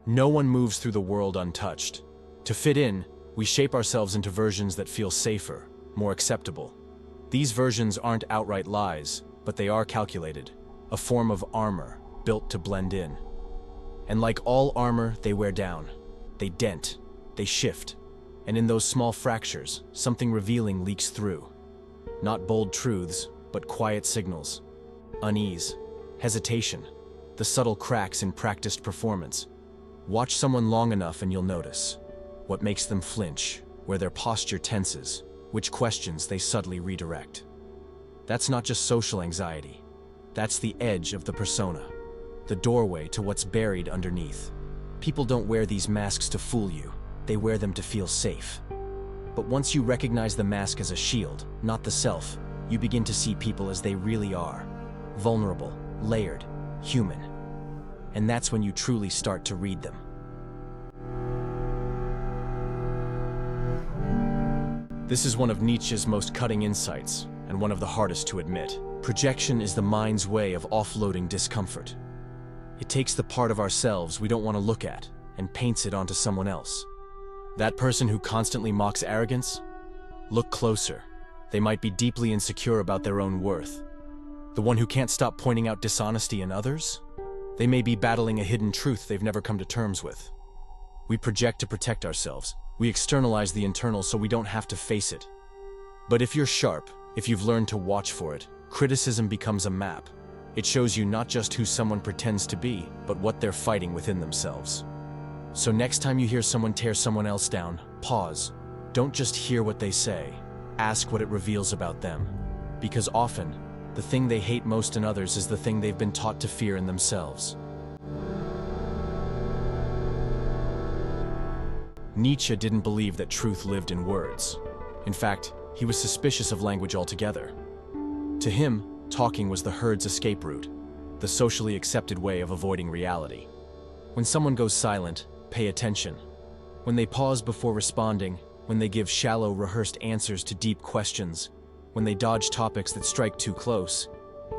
No one moves through the world untouched. To fit in, we shape ourselves into versions that feel safer, more acceptable. These versions aren't outright lies, but they are calculated, a form of armor built to blend in. And like all armor, they wear down. They dent, they shift, and in those small fractures, something revealing leaks through. Not bold truths, but quiet signals. Unease, hesitation, the subtle cracks in practiced performance. Watch someone long enough and you'll notice what makes them flinch, where their posture tenses, which questions they subtly redirect. That's not just social anxiety. That's the edge of the persona, the doorway to what's buried underneath. People don't wear these masks to fool you. They wear them to feel safe. But once you recognize the mask as a shield, not the self, you begin to see people as they really are. Vulnerable, layered, human. And that's when you truly start to read them. This is one of Nietzsche's most cutting insights, and one of the hardest to admit. Projection is the mind's way of offloading discomfort. It takes the part of ourselves we don't want to look at and paints it onto someone else. That person who constantly mocks arrogance? Look closer. They might be deeply insecure about their own worth. The one who can't stop pointing out dishonesty in others? They may be battling a hidden truth they've never come to terms with. We project to protect ourselves. We externalize the internal so we don't have to face it. But if you're sharp, if you've learned to watch for it, criticism becomes a map. It shows you not just who someone pretends to be, but what they're fighting within themselves. So next time you hear someone tear someone else down, pause. Don't just hear what they say. Ask what it reveals about them. Because often, the thing they hate most in others is the thing they've been taught to fear in themselves. Nietzsche didn't believe that truth lived in words. In fact, he was suspicious of language altogether. To him, talking was the herd's escape route, the socially accepted way of avoiding reality. When someone goes silent, pay attention. When they pause before responding, when they give shallow, rehearsed answers to deep questions, when they dodge topics that strike too close,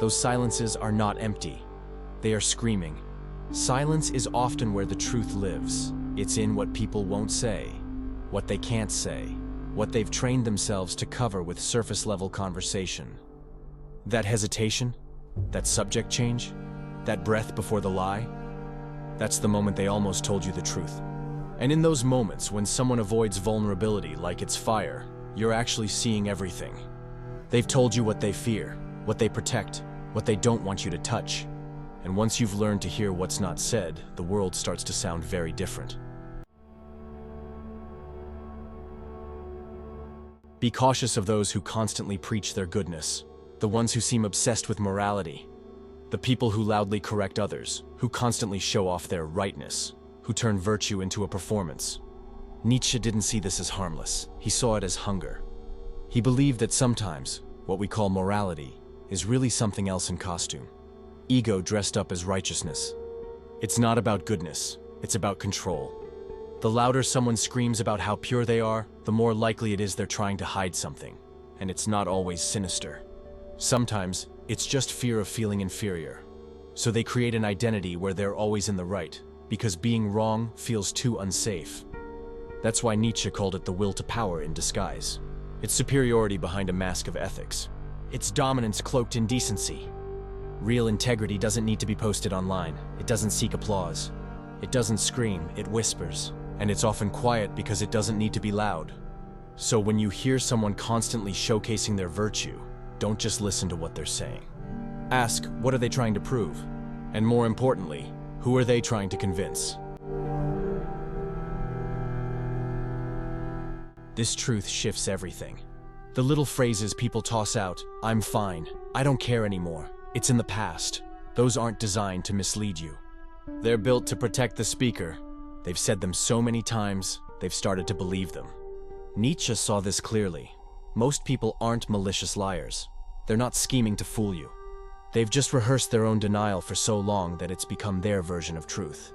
those silences are not empty. They are screaming. Silence is often where the truth lives. It's in what people won't say, what they can't say, what they've trained themselves to cover with surface-level conversation. That hesitation, that subject change, that breath before the lie, that's the moment they almost told you the truth. And in those moments when someone avoids vulnerability like it's fire, you're actually seeing everything. They've told you what they fear, what they protect, what they don't want you to touch. And once you've learned to hear what's not said, the world starts to sound very different. Be cautious of those who constantly preach their goodness, the ones who seem obsessed with morality, the people who loudly correct others, who constantly show off their rightness, who turn virtue into a performance. Nietzsche didn't see this as harmless. He saw it as hunger. He believed that sometimes, what we call morality, is really something else in costume. Ego dressed up as righteousness. It's not about goodness, it's about control. The louder someone screams about how pure they are, the more likely it is they're trying to hide something. And it's not always sinister. Sometimes, it's just fear of feeling inferior. So they create an identity where they're always in the right, because being wrong feels too unsafe. That's why Nietzsche called it the will to power in disguise. It's superiority behind a mask of ethics. It's dominance cloaked in decency. Real integrity doesn't need to be posted online. It doesn't seek applause. It doesn't scream, it whispers. And it's often quiet because it doesn't need to be loud. So when you hear someone constantly showcasing their virtue, don't just listen to what they're saying. Ask, what are they trying to prove? And more importantly, who are they trying to convince? This truth shifts everything. The little phrases people toss out, I'm fine, I don't care anymore, it's in the past. Those aren't designed to mislead you. They're built to protect the speaker. They've said them so many times, they've started to believe them. Nietzsche saw this clearly. Most people aren't malicious liars. They're not scheming to fool you. They've just rehearsed their own denial for so long that it's become their version of truth.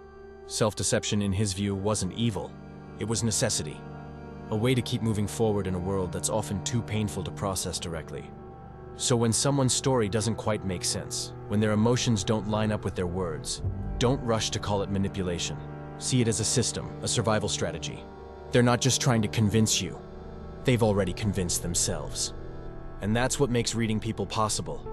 Self-deception, in his view, wasn't evil. It was necessity. A way to keep moving forward in a world that's often too painful to process directly. So when someone's story doesn't quite make sense, when their emotions don't line up with their words, don't rush to call it manipulation. See it as a system, a survival strategy. They're not just trying to convince you. They've already convinced themselves. And that's what makes reading people possible.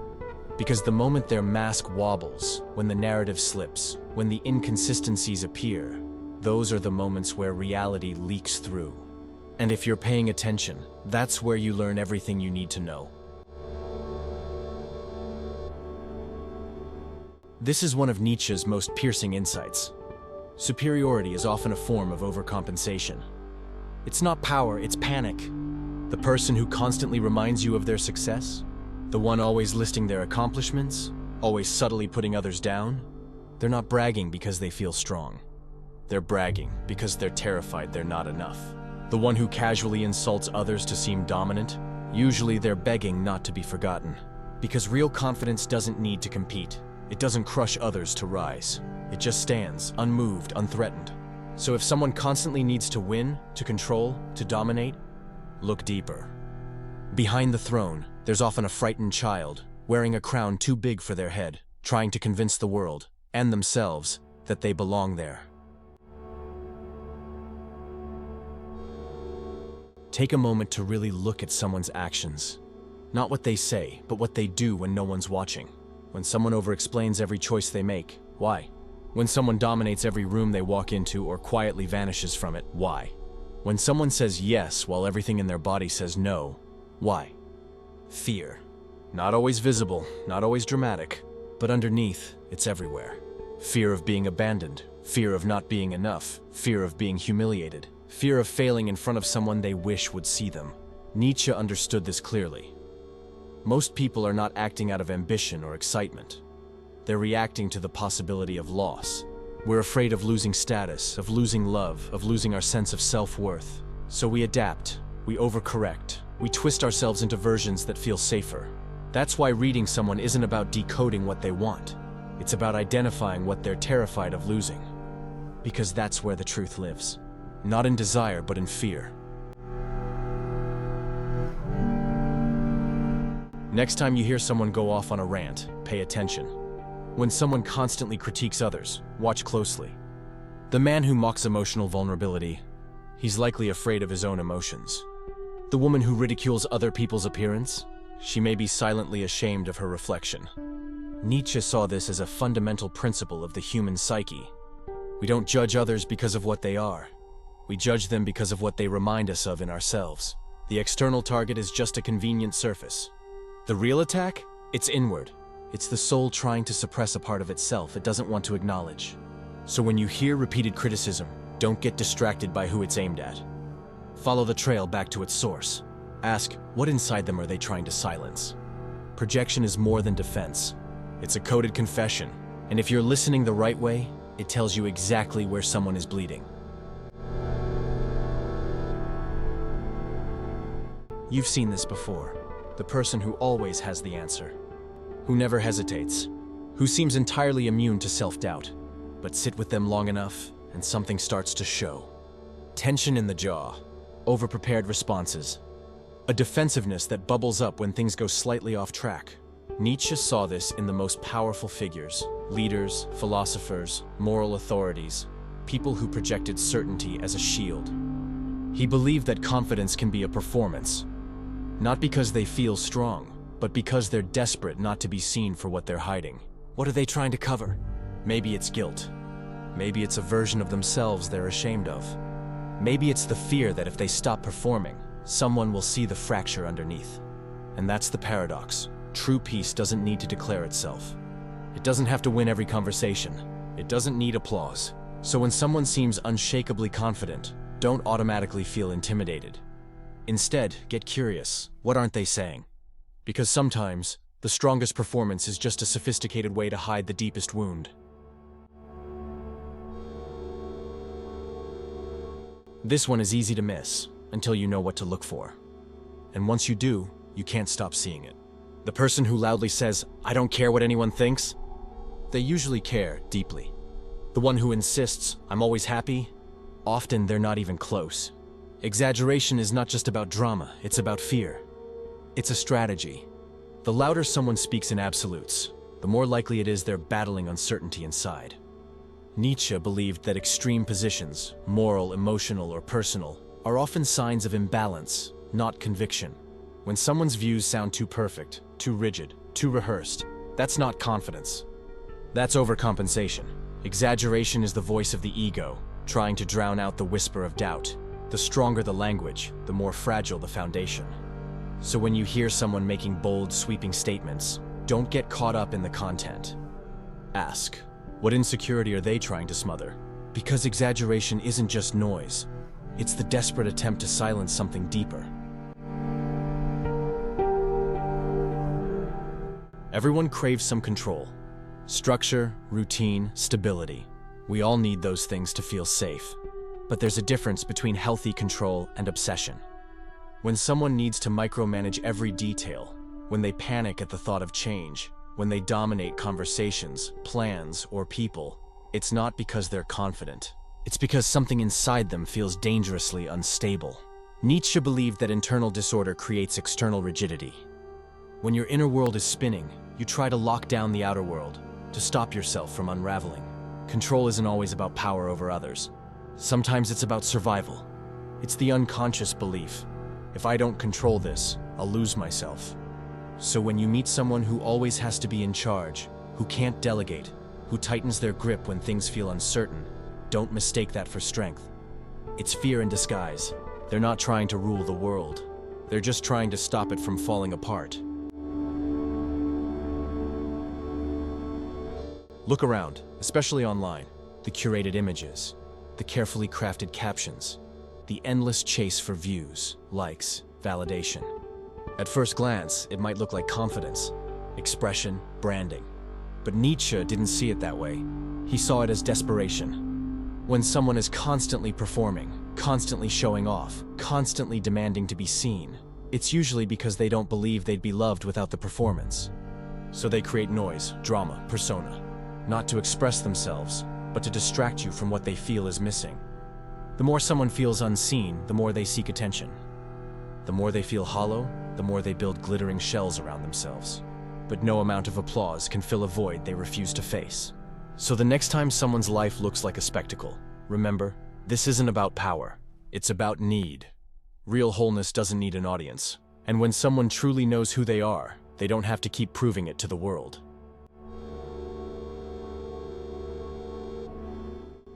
Because the moment their mask wobbles, when the narrative slips, when the inconsistencies appear, those are the moments where reality leaks through. And if you're paying attention, that's where you learn everything you need to know. This is one of Nietzsche's most piercing insights. Superiority is often a form of overcompensation. It's not power, it's panic. The person who constantly reminds you of their success, the one always listing their accomplishments, always subtly putting others down, they're not bragging because they feel strong. They're bragging because they're terrified they're not enough. The one who casually insults others to seem dominant, usually they're begging not to be forgotten. Because real confidence doesn't need to compete. It doesn't crush others to rise. It just stands, unmoved, unthreatened. So if someone constantly needs to win, to control, to dominate, look deeper. Behind the throne, there's often a frightened child, wearing a crown too big for their head, trying to convince the world, and themselves, that they belong there. Take a moment to really look at someone's actions. Not what they say, but what they do when no one's watching. When someone over-explains every choice they make, why? When someone dominates every room they walk into or quietly vanishes from it, why? When someone says yes while everything in their body says no, why? Fear. Not always visible, not always dramatic, but underneath, it's everywhere. Fear of being abandoned, fear of not being enough, fear of being humiliated, fear of failing in front of someone they wish would see them. Nietzsche understood this clearly. Most people are not acting out of ambition or excitement. They're reacting to the possibility of loss. We're afraid of losing status, of losing love, of losing our sense of self-worth. So we adapt, we overcorrect, we twist ourselves into versions that feel safer. That's why reading someone isn't about decoding what they want. It's about identifying what they're terrified of losing. Because that's where the truth lives. Not in desire, but in fear. Next time you hear someone go off on a rant, pay attention. When someone constantly critiques others, watch closely. The man who mocks emotional vulnerability, he's likely afraid of his own emotions. The woman who ridicules other people's appearance, she may be silently ashamed of her reflection. Nietzsche saw this as a fundamental principle of the human psyche. We don't judge others because of what they are. We judge them because of what they remind us of in ourselves. The external target is just a convenient surface. The real attack? It's inward. It's the soul trying to suppress a part of itself it doesn't want to acknowledge. So when you hear repeated criticism, don't get distracted by who it's aimed at. Follow the trail back to its source. Ask, what inside them are they trying to silence? Projection is more than defense. It's a coded confession, and if you're listening the right way, it tells you exactly where someone is bleeding. You've seen this before. The person who always has the answer. Who never hesitates. Who seems entirely immune to self-doubt. But sit with them long enough, and something starts to show. Tension in the jaw. Over-prepared responses. A defensiveness that bubbles up when things go slightly off track. Nietzsche saw this in the most powerful figures. Leaders, philosophers, moral authorities. People who projected certainty as a shield. He believed that confidence can be a performance. Not because they feel strong, but because they're desperate not to be seen for what they're hiding. What are they trying to cover? Maybe it's guilt. Maybe it's a version of themselves they're ashamed of. Maybe it's the fear that if they stop performing, someone will see the fracture underneath. And that's the paradox. True peace doesn't need to declare itself. It doesn't have to win every conversation. It doesn't need applause. So when someone seems unshakably confident, don't automatically feel intimidated. Instead, get curious. What aren't they saying? Because sometimes, the strongest performance is just a sophisticated way to hide the deepest wound. This one is easy to miss, until you know what to look for. And once you do, you can't stop seeing it. The person who loudly says, "I don't care what anyone thinks," they usually care deeply. The one who insists, "I'm always happy," often they're not even close. Exaggeration is not just about drama, it's about fear. It's a strategy. The louder someone speaks in absolutes, the more likely it is they're battling uncertainty inside. Nietzsche believed that extreme positions, moral, emotional, or personal, are often signs of imbalance, not conviction. When someone's views sound too perfect, too rigid, too rehearsed, that's not confidence. That's overcompensation. Exaggeration is the voice of the ego, trying to drown out the whisper of doubt. The stronger the language, the more fragile the foundation. So when you hear someone making bold, sweeping statements, don't get caught up in the content. Ask, what insecurity are they trying to smother? Because exaggeration isn't just noise. It's the desperate attempt to silence something deeper. Everyone craves some control. Structure, routine, stability. We all need those things to feel safe. But there's a difference between healthy control and obsession. When someone needs to micromanage every detail, when they panic at the thought of change, when they dominate conversations, plans, or people, it's not because they're confident. It's because something inside them feels dangerously unstable. Nietzsche believed that internal disorder creates external rigidity. When your inner world is spinning, you try to lock down the outer world, to stop yourself from unraveling. Control isn't always about power over others. Sometimes it's about survival. It's the unconscious belief, if I don't control this, I'll lose myself. So when you meet someone who always has to be in charge, who can't delegate, who tightens their grip when things feel uncertain, don't mistake that for strength. It's fear in disguise. They're not trying to rule the world. They're just trying to stop it from falling apart. Look around, especially online. The curated images, the carefully crafted captions, the endless chase for views, likes, validation. At first glance, it might look like confidence, expression, branding. But Nietzsche didn't see it that way. He saw it as desperation. When someone is constantly performing, constantly showing off, constantly demanding to be seen, it's usually because they don't believe they'd be loved without the performance. So they create noise, drama, persona, not to express themselves, but to distract you from what they feel is missing. The more someone feels unseen, the more they seek attention. The more they feel hollow, the more they build glittering shells around themselves. But no amount of applause can fill a void they refuse to face. So the next time someone's life looks like a spectacle, remember, this isn't about power, it's about need. Real wholeness doesn't need an audience. And when someone truly knows who they are, they don't have to keep proving it to the world.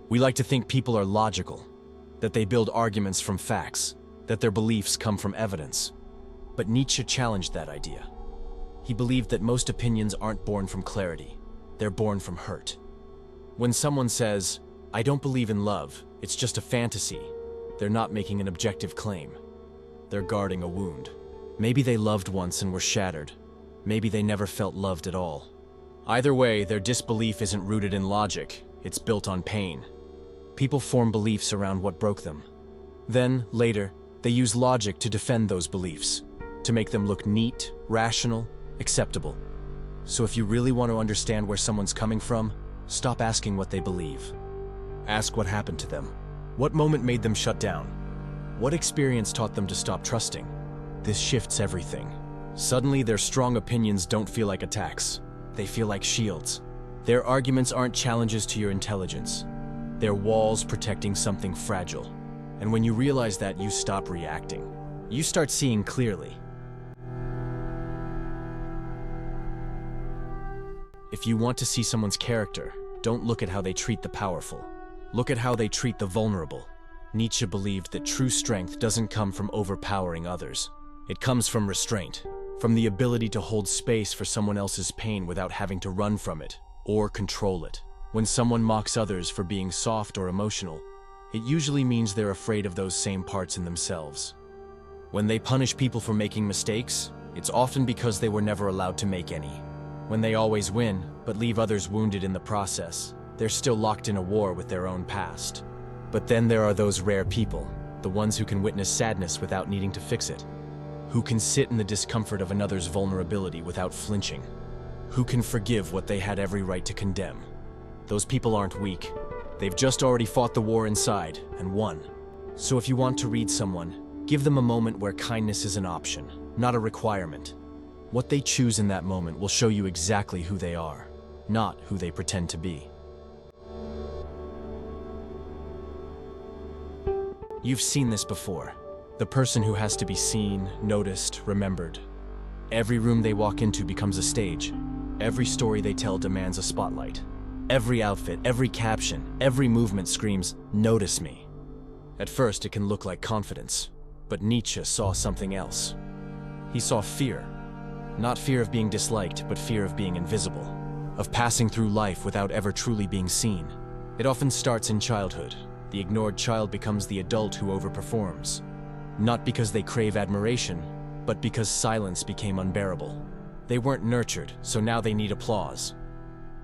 We like to think people are logical, that they build arguments from facts, that their beliefs come from evidence. But Nietzsche challenged that idea. He believed that most opinions aren't born from clarity, they're born from hurt. When someone says, "I don't believe in love, it's just a fantasy," they're not making an objective claim. They're guarding a wound. Maybe they loved once and were shattered. Maybe they never felt loved at all. Either way, their disbelief isn't rooted in logic, it's built on pain. People form beliefs around what broke them. Then, later, they use logic to defend those beliefs, to make them look neat, rational, acceptable. So if you really want to understand where someone's coming from, stop asking what they believe. Ask what happened to them. What moment made them shut down? What experience taught them to stop trusting? This shifts everything. Suddenly, their strong opinions don't feel like attacks. They feel like shields. Their arguments aren't challenges to your intelligence. They're walls protecting something fragile. And when you realize that, you stop reacting. You start seeing clearly. If you want to see someone's character, don't look at how they treat the powerful. Look at how they treat the vulnerable. Nietzsche believed that true strength doesn't come from overpowering others. It comes from restraint, from the ability to hold space for someone else's pain without having to run from it or control it. When someone mocks others for being soft or emotional, it usually means they're afraid of those same parts in themselves. When they punish people for making mistakes, it's often because they were never allowed to make any. When they always win, but leave others wounded in the process, they're still locked in a war with their own past. But then there are those rare people, the ones who can witness sadness without needing to fix it, who can sit in the discomfort of another's vulnerability without flinching, who can forgive what they had every right to condemn. Those people aren't weak. They've just already fought the war inside and won. So if you want to read someone, give them a moment where kindness is an option, not a requirement. What they choose in that moment will show you exactly who they are, not who they pretend to be. You've seen this before. The person who has to be seen, noticed, remembered. Every room they walk into becomes a stage. Every story they tell demands a spotlight. Every outfit, every caption, every movement screams, "Notice me." At first, it can look like confidence, but Nietzsche saw something else. He saw fear. Not fear of being disliked, but fear of being invisible, of passing through life without ever truly being seen. It often starts in childhood. The ignored child becomes the adult who overperforms. Not because they crave admiration, but because silence became unbearable. They weren't nurtured, so now they need applause.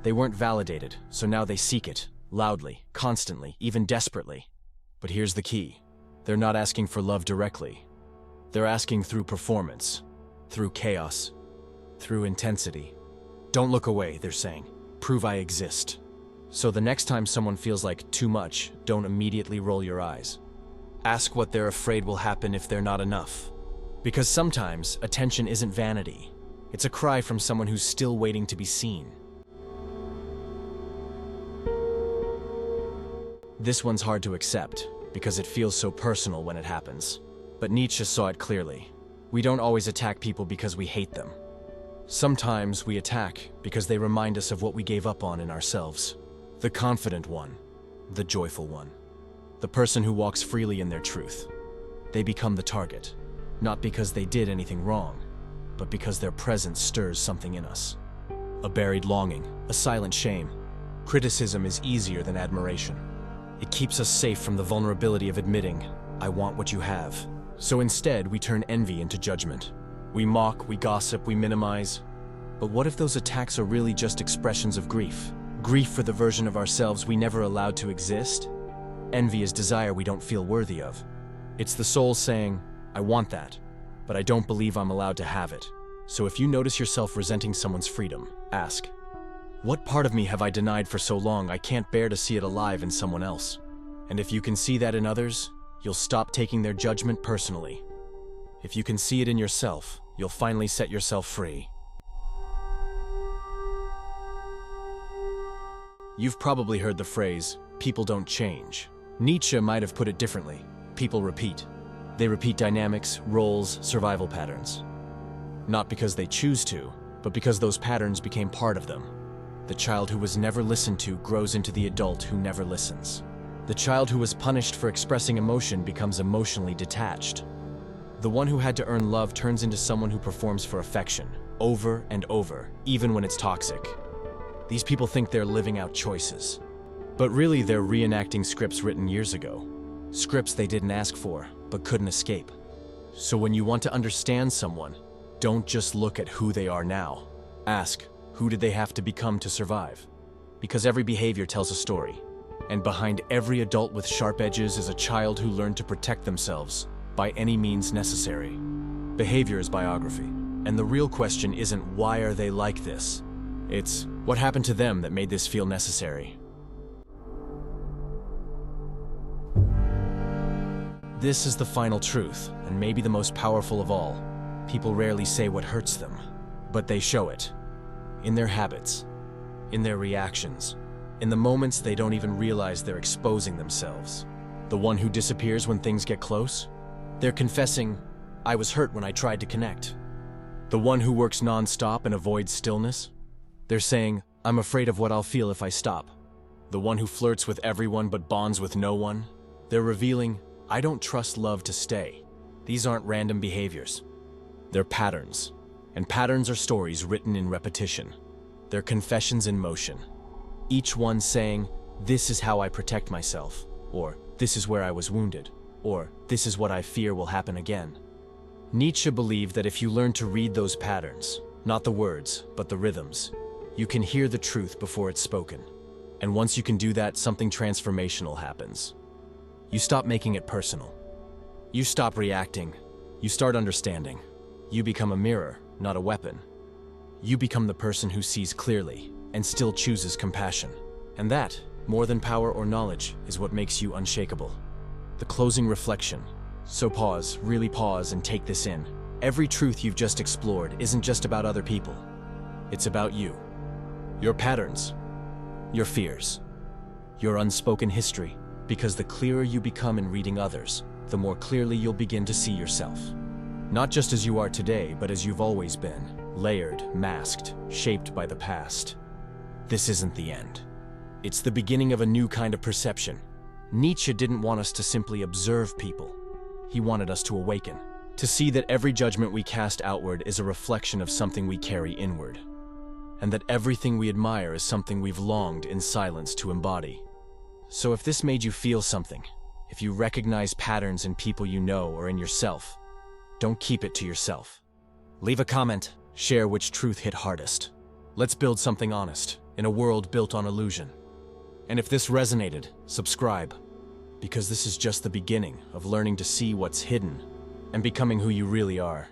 They weren't validated, so now they seek it, loudly, constantly, even desperately. But here's the key. They're not asking for love directly. They're asking through performance, through chaos, through intensity. Don't look away, they're saying. Prove I exist. So the next time someone feels like too much, don't immediately roll your eyes. Ask what they're afraid will happen if they're not enough. Because sometimes attention isn't vanity. It's a cry from someone who's still waiting to be seen. This one's hard to accept, because it feels so personal when it happens. But Nietzsche saw it clearly. We don't always attack people because we hate them. Sometimes we attack because they remind us of what we gave up on in ourselves. The confident one, the joyful one, the person who walks freely in their truth. They become the target, not because they did anything wrong, but because their presence stirs something in us. A buried longing, a silent shame. Criticism is easier than admiration. It keeps us safe from the vulnerability of admitting, "I want what you have." So instead, we turn envy into judgment. We mock, we gossip, we minimize. But what if those attacks are really just expressions of grief? Grief for the version of ourselves we never allowed to exist? Envy is desire we don't feel worthy of. It's the soul saying, "I want that, but I don't believe I'm allowed to have it." So if you notice yourself resenting someone's freedom, ask, what part of me have I denied for so long I can't bear to see it alive in someone else? And if you can see that in others, you'll stop taking their judgment personally. If you can see it in yourself, you'll finally set yourself free. You've probably heard the phrase, "People don't change." Nietzsche might have put it differently. People repeat. They repeat dynamics, roles, survival patterns. Not because they choose to, but because those patterns became part of them. The child who was never listened to grows into the adult who never listens. The child who was punished for expressing emotion becomes emotionally detached. The one who had to earn love turns into someone who performs for affection, over and over, even when it's toxic. These people think they're living out choices. But really, they're reenacting scripts written years ago. Scripts they didn't ask for, but couldn't escape. So when you want to understand someone, don't just look at who they are now. Ask, who did they have to become to survive? Because every behavior tells a story. And behind every adult with sharp edges is a child who learned to protect themselves by any means necessary. Behavior is biography. And the real question isn't why are they like this? It's what happened to them that made this feel necessary. This is the final truth, and maybe the most powerful of all. People rarely say what hurts them, but they show it. In their habits, in their reactions, in the moments they don't even realize they're exposing themselves. The one who disappears when things get close? They're confessing, "I was hurt when I tried to connect." The one who works non-stop and avoids stillness? They're saying, "I'm afraid of what I'll feel if I stop." The one who flirts with everyone but bonds with no one? They're revealing, "I don't trust love to stay." These aren't random behaviors. They're patterns. And patterns are stories written in repetition. They're confessions in motion. Each one saying, "This is how I protect myself," or "This is where I was wounded," or "This is what I fear will happen again." Nietzsche believed that if you learn to read those patterns, not the words, but the rhythms, you can hear the truth before it's spoken. And once you can do that, something transformational happens. You stop making it personal. You stop reacting. You start understanding. You become a mirror, not a weapon. You become the person who sees clearly and still chooses compassion. And that, more than power or knowledge, is what makes you unshakable. The closing reflection. So pause, really pause and take this in. Every truth you've just explored isn't just about other people. It's about you. Your patterns. Your fears. Your unspoken history. Because the clearer you become in reading others, the more clearly you'll begin to see yourself. Not just as you are today, but as you've always been, layered, masked, shaped by the past. This isn't the end. It's the beginning of a new kind of perception. Nietzsche didn't want us to simply observe people. He wanted us to awaken, to see that every judgment we cast outward is a reflection of something we carry inward, and that everything we admire is something we've longed in silence to embody. So if this made you feel something, if you recognize patterns in people you know or in yourself, don't keep it to yourself. Leave a comment, share which truth hit hardest. Let's build something honest in a world built on illusion. And if this resonated, subscribe, because this is just the beginning of learning to see what's hidden and becoming who you really are.